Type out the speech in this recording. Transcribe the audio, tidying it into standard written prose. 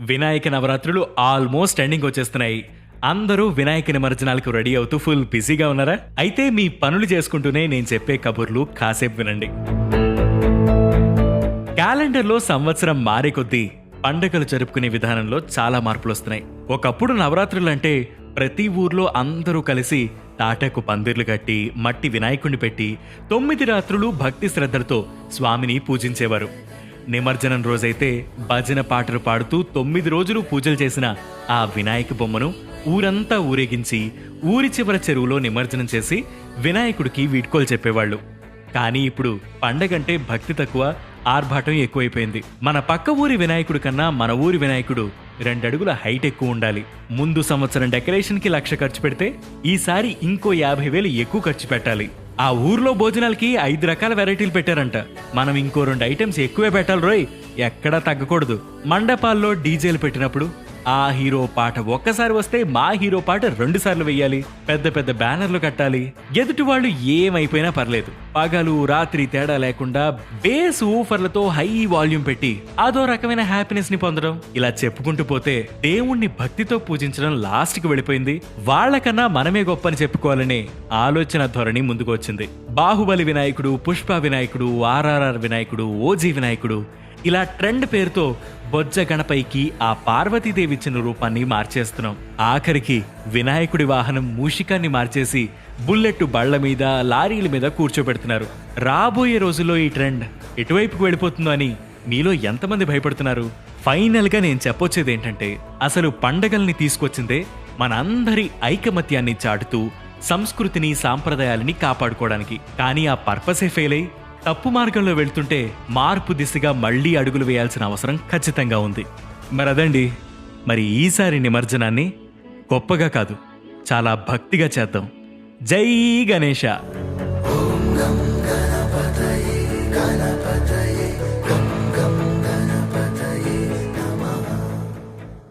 వినాయక నవరాత్రులు almost ending వచ్చేస్తున్నాయి. అందరూ వినాయక నిమజ్జనాలకు రెడీ అవుతూ ఫుల్ బిజీగా ఉన్నారా? అయితే మీ పనులు చేసుకుంటూనే నేను చెప్పే కబుర్లు కాసేపు వినండి. క్యాలెండర్లో సంవత్సరం మారే కొద్దీ పండగలు జరుపుకునే విధానంలో చాలా మార్పులు వస్తున్నాయి. ఒకప్పుడు నవరాత్రులంటే ప్రతి ఊర్లో అందరూ కలిసి తాటాకు పందిర్లు కట్టి మట్టి వినాయకుడిని పెట్టి 9 రాత్రులు భక్తి శ్రద్ధలతో స్వామిని పూజించేవారు. నిమజ్జనం రోజైతే భజన పాటలు పాడుతూ 9 రోజులు పూజలు చేసిన ఆ వినాయక బొమ్మను ఊరంతా ఊరేగించి ఊరి చివర చెరువులో నిమజ్జనం చేసి వినాయకుడికి వీడ్కోలు చెప్పేవాళ్ళు. కానీ ఇప్పుడు పండగంటే భక్తి తక్కువ, ఆర్భాటం ఎక్కువైపోయింది. మన పక్క ఊరి వినాయకుడి కన్నా మన ఊరి వినాయకుడు 2 అడుగుల హైట్ ఎక్కువ ఉండాలి. ముందు సంవత్సరం డెకరేషన్కి 1,00,000 ఖర్చు పెడితే ఈసారి ఇంకో 50,000 ఎక్కువ ఖర్చు పెట్టాలి. ఆ ఊర్లో భోజనాలకి 5 రకాల వెరైటీలు పెట్టారంట. మనం ఇంకో 2 ఐటమ్స్ ఎక్కువే పెట్టాలి రోయ్, ఎక్కడా తగ్గకూడదు. మండపాల్లో డీజేలు పెట్టినప్పుడు ఆ హీరో పాట ఒక్కసారి వస్తే మా హీరో పాట 2 సార్లు వెయ్యాలి. పెద్ద పెద్ద బ్యానర్లు కట్టాలి. ఎదుటి వాళ్ళు ఏమైపోయినా పర్లేదు, పగలు రాత్రి తేడా లేకుండా బేస్ ఊఫర్లతో హై వాల్యూమ్ పెట్టి అదో రకమైన హ్యాపీనెస్ ని పొందడం. ఇలా చెప్పుకుంటూ పోతే దేవుణ్ణి భక్తితో పూజించడం లాస్ట్ కి వెళ్ళిపోయింది. వాళ్లకన్నా మనమే గొప్పని చెప్పుకోవాలనే ఆలోచన ధోరణి ముందుకు వచ్చింది. బాహుబలి వినాయకుడు, పుష్ప వినాయకుడు, ఆర్ఆర్ఆర్ వినాయకుడు, ఓజీ వినాయకుడు, ఇలా ట్రెండ్ పేరుతో బొజ్జ గణపైకి ఆ పార్వతీదేవి ఇచ్చిన రూపాన్ని మార్చేస్తున్నాం. ఆఖరికి వినాయకుడి వాహనం మూషికాన్ని మార్చేసి బుల్లెట్ బళ్ల మీద, లారీల మీద కూర్చోబెడుతున్నారు. రాబోయే రోజుల్లో ఈ ట్రెండ్ ఎటువైపుకు వెళ్ళిపోతుందో అని మీలో ఎంతమంది భయపడుతున్నారు? ఫైనల్ గా నేను చెప్పొచ్చేది ఏంటంటే, అసలు పండగల్ని తీసుకొచ్చిందే మనందరి ఐకమత్యాన్ని చాటుతూ సంస్కృతిని, సాంప్రదాయాలని కాపాడుకోవడానికి. కానీ ఆ పర్పసే ఫెయిల్ అయి తప్పు మార్గంలో వెళ్తుంటే మార్పు దిశగా మళ్లీ అడుగులు వేయాల్సిన అవసరం ఖచ్చితంగా ఉంది. మరి ఈసారి నిమజ్జనాన్ని గొప్పగా కాదు, చాలా భక్తిగా చేద్దాం. జై గణేశ.